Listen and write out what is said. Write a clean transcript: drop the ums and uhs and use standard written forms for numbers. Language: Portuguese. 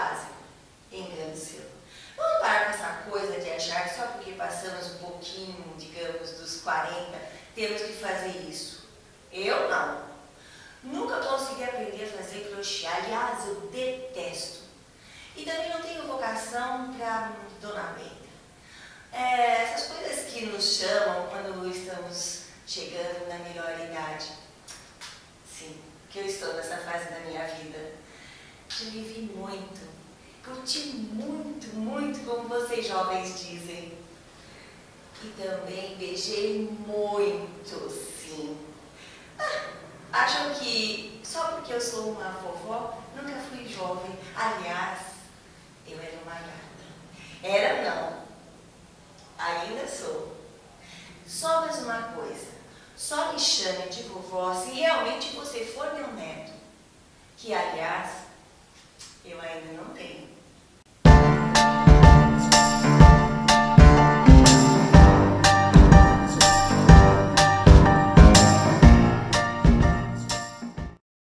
básico. Engano seu. Vamos parar com essa coisa de achar que só porque passamos um pouquinho, digamos, dos 40, temos que fazer isso. Eu não. Nunca consegui aprender a fazer crochê. Aliás, eu detesto. E também não tenho vocação para Dona Benta. Essas coisas que nos chamam quando estamos chegando na melhor idade. Sim, que eu estou nessa fase da minha vida. Já vivi muito, curti muito, muito, como vocês jovens dizem. E também beijei muito, sim. Acham que só porque eu sou uma vovó, nunca fui jovem. Aliás, eu era uma gata. Era não. Ainda sou. Só mais uma coisa. Só me chame de vovó se realmente você for meu neto. Que, aliás, eu ainda não tenho.